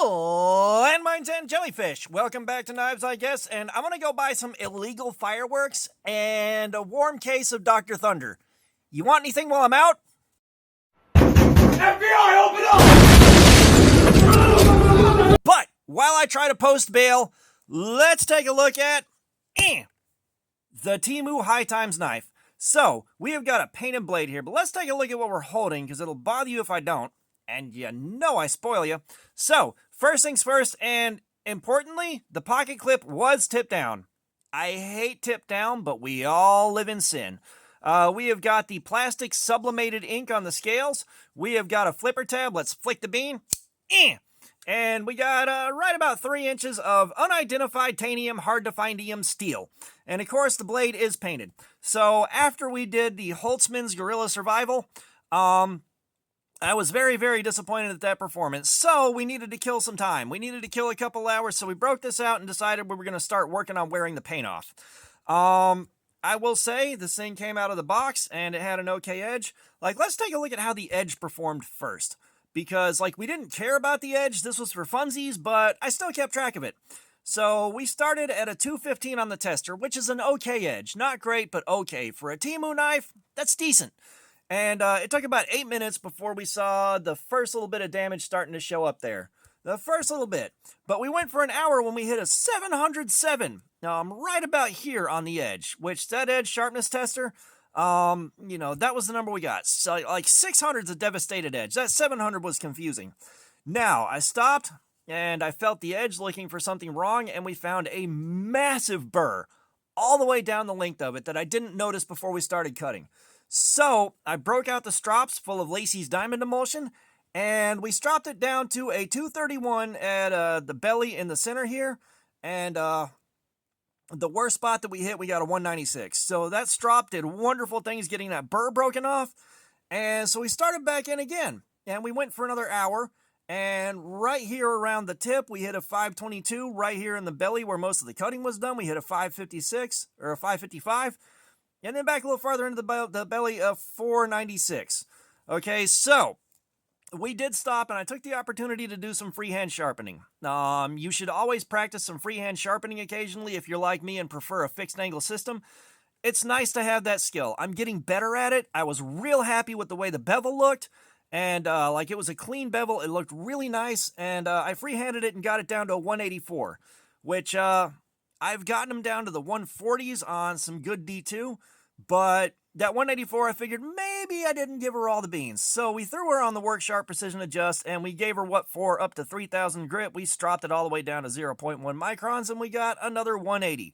Landmines and jellyfish. Welcome back to Knives, I guess, and I'm gonna go buy some illegal fireworks and a warm case of Dr. Thunder. You want anything while I'm out? FBI, open up! But while I try to post bail, let's take a look at the Temu High Times knife. So we have got a painted blade here, but let's take a look at what we're holding because it'll bother you if I don't. And you know I spoil you. So, first things first, and importantly, the pocket clip was tipped down. I hate tip down, but we all live in sin. We have got the plastic sublimated ink on the scales. We have got a flipper tab. Let's flick the bean. And we got right about 3 inches of unidentified tanium, hard-to-findium steel. And of course, the blade is painted. So, after we did the Holtzman's Gorilla Survival, I was very, very disappointed at that performance, so we needed to kill some time. We needed to kill a couple hours, so we broke this out and decided we were going to start working on wearing the paint off. I will say, this thing came out of the box, and it had an okay edge. Let's take a look at how the edge performed first. Because, we didn't care about the edge, this was for funsies, but I still kept track of it. So, we started at a 215 on the tester, which is an okay edge. Not great, but okay. For a Temu knife, that's decent. And it took about 8 minutes before we saw the first little bit of damage starting to show up there. The first little bit. But we went for an hour when we hit a 707. Right about here on the edge. Which, that edge sharpness tester, that was the number we got. So, 600 is a devastated edge. That 700 was confusing. Now, I stopped, and I felt the edge looking for something wrong, and we found a massive burr all the way down the length of it that I didn't notice before we started cutting. So, I broke out the strops full of Lacey's diamond emulsion, and we stropped it down to a 231 at the belly in the center here, and the worst spot that we hit, we got a 196. So that strop did wonderful things getting that burr broken off, and so we started back in again, and we went for another hour, and right here around the tip, we hit a 522. Right here in the belly where most of the cutting was done, we hit a 556, or a 555. And then back a little farther into the belly of 496. Okay, so we did stop, and I took the opportunity to do some freehand sharpening. You should always practice some freehand sharpening occasionally if you're like me and prefer a fixed angle system. It's nice to have that skill. I'm getting better at it. I was real happy with the way the bevel looked, and it was a clean bevel. It looked really nice, and I freehanded it and got it down to a 184, which I've gotten them down to the 140s on some good D2, but that 184, I figured maybe I didn't give her all the beans. So we threw her on the Work Sharp Precision Adjust, and we gave her what for up to 3,000 grit. We stropped it all the way down to 0.1 microns, and we got another 180.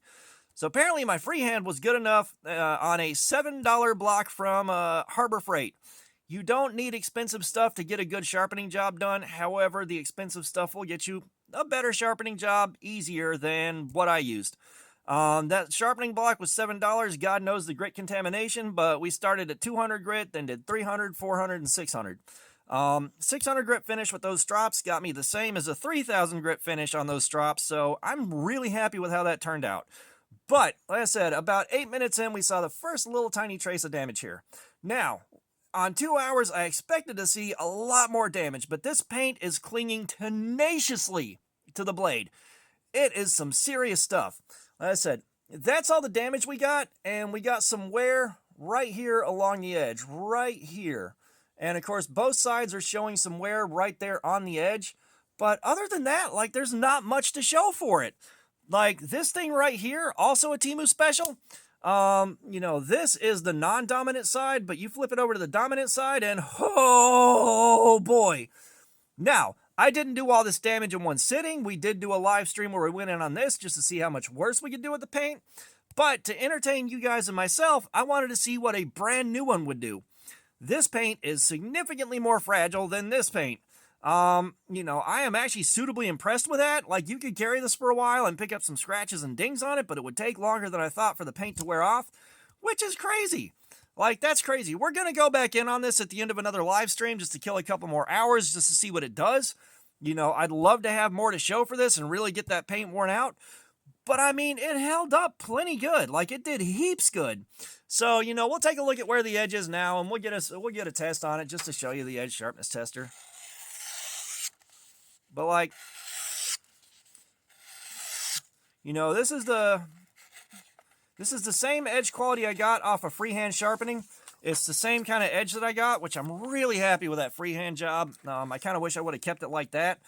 So apparently my freehand was good enough on a $7 block from Harbor Freight. You don't need expensive stuff to get a good sharpening job done. However, the expensive stuff will get you a better sharpening job easier than what I used. That sharpening block was $7. God knows the grit contamination, but we started at 200 grit, then did 300, 400, and 600. 600 grit finish with those strops got me the same as a 3,000 grit finish on those strops, so I'm really happy with how that turned out. But, like I said, about 8 minutes in, we saw the first little tiny trace of damage here. Now, on 2 hours, I expected to see a lot more damage, but this paint is clinging tenaciously to the blade. It is some serious stuff. Like I said, that's all the damage we got, and we got some wear right here along the edge, right here. And of course, both sides are showing some wear right there on the edge. But other than that, there's not much to show for it. This thing right here, also a Temu special. This is the non-dominant side, but you flip it over to the dominant side, and oh boy. Now, I didn't do all this damage in one sitting. We did do a live stream where we went in on this just to see how much worse we could do with the paint. But to entertain you guys and myself, I wanted to see what a brand new one would do. This paint is significantly more fragile than this paint. I am actually suitably impressed with that. You could carry this for a while and pick up some scratches and dings on it, but it would take longer than I thought for the paint to wear off, which is crazy. That's crazy. We're going to go back in on this at the end of another live stream just to kill a couple more hours just to see what it does. I'd love to have more to show for this and really get that paint worn out. But, it held up plenty good. It did heaps good. So, we'll take a look at where the edge is now, and we'll get a test on it just to show you the edge sharpness tester. But like, you know, this is the same edge quality I got off of freehand sharpening. It's the same kind of edge that I got, which I'm really happy with that freehand job. I kind of wish I would have kept it like that.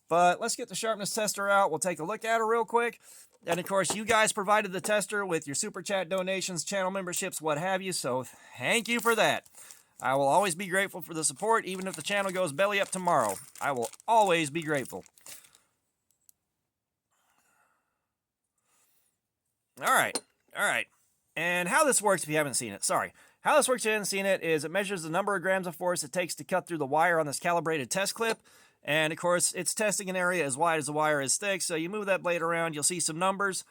But let's get the sharpness tester out. We'll take a look at it real quick. And of course, you guys provided the tester with your super chat donations, channel memberships, what have you. So thank you for that. I will always be grateful for the support, even if the channel goes belly up tomorrow. I will always be grateful. All right. And how this works, if you haven't seen it, sorry. How this works if you haven't seen it is it measures the number of grams of force it takes to cut through the wire on this calibrated test clip. And of course, it's testing an area as wide as the wire is thick. So you move that blade around, you'll see some numbers.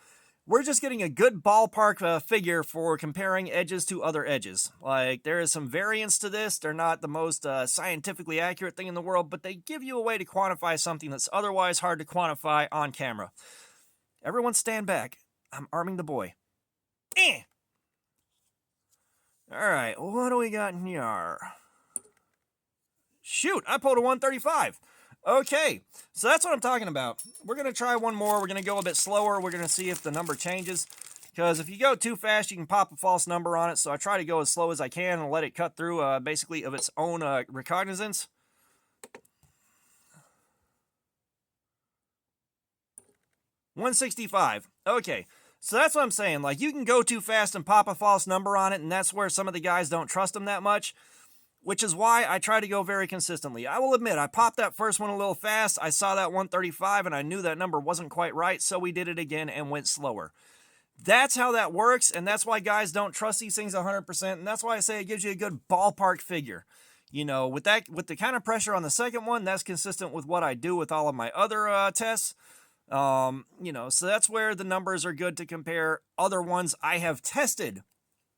We're just getting a good ballpark figure for comparing edges to other edges. Like, there is some variance to this. They're not the most scientifically accurate thing in the world, but they give you a way to quantify something that's otherwise hard to quantify on camera. Everyone stand back. I'm arming the boy. Alright, what do we got in here? Shoot, I pulled a 135. Okay, so that's what I'm talking about. We're going to try one more. We're going to go a bit slower. We're going to see if the number changes. Because if you go too fast, you can pop a false number on it. So I try to go as slow as I can and let it cut through basically of its own recognizance. $165. Okay. So that's what I'm saying. Like, you can go too fast and pop a false number on it, and that's where some of the guys don't trust them that much, which is why I try to go very consistently. I will admit, I popped that first one a little fast. I saw that 135, and I knew that number wasn't quite right, so we did it again and went slower. That's how that works, and that's why guys don't trust these things 100%, and that's why I say it gives you a good ballpark figure. You know, with the kind of pressure on the second one, that's consistent with what I do with all of my other tests. You know, so that's where the numbers are good to compare other ones I have tested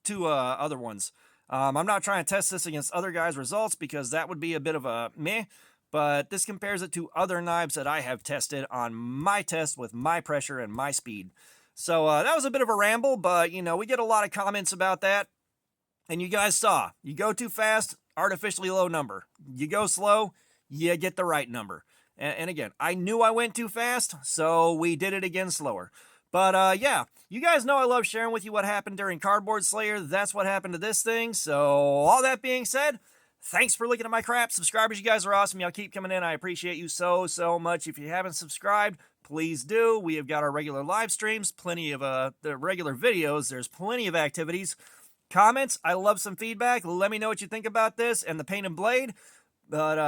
to other ones. I'm not trying to test this against other guys' results because that would be a bit of a meh, but this compares it to other knives that I have tested on my test with my pressure and my speed. So that was a bit of a ramble, but you know, we get a lot of comments about that, and you guys saw, you go too fast, artificially low number. You go slow, you get the right number. And again, I knew I went too fast, so we did it again slower. But yeah, you guys know I love sharing with you what happened during Cardboard Slayer. That's what happened to this thing. So all that being said, thanks for looking at my crap. Subscribers, you guys are awesome. Y'all keep coming in. I appreciate you so much. If you haven't subscribed, please do. We have got our regular live streams, plenty of the regular videos. There's plenty of activities. Comments, I love some feedback. Let me know what you think about this and the paint and blade. But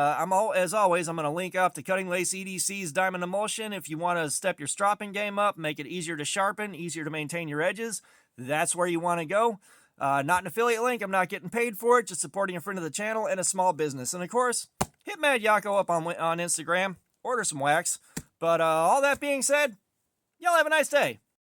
as always, I'm going to link up to Cutting Lacey EDC's Diamond Emulsion. If you want to step your stropping game up, make it easier to sharpen, easier to maintain your edges, that's where you want to go. Not an affiliate link. I'm not getting paid for it. Just supporting a friend of the channel and a small business. And of course, hit Mad Yako up on Instagram. Order some wax. But all that being said, y'all have a nice day.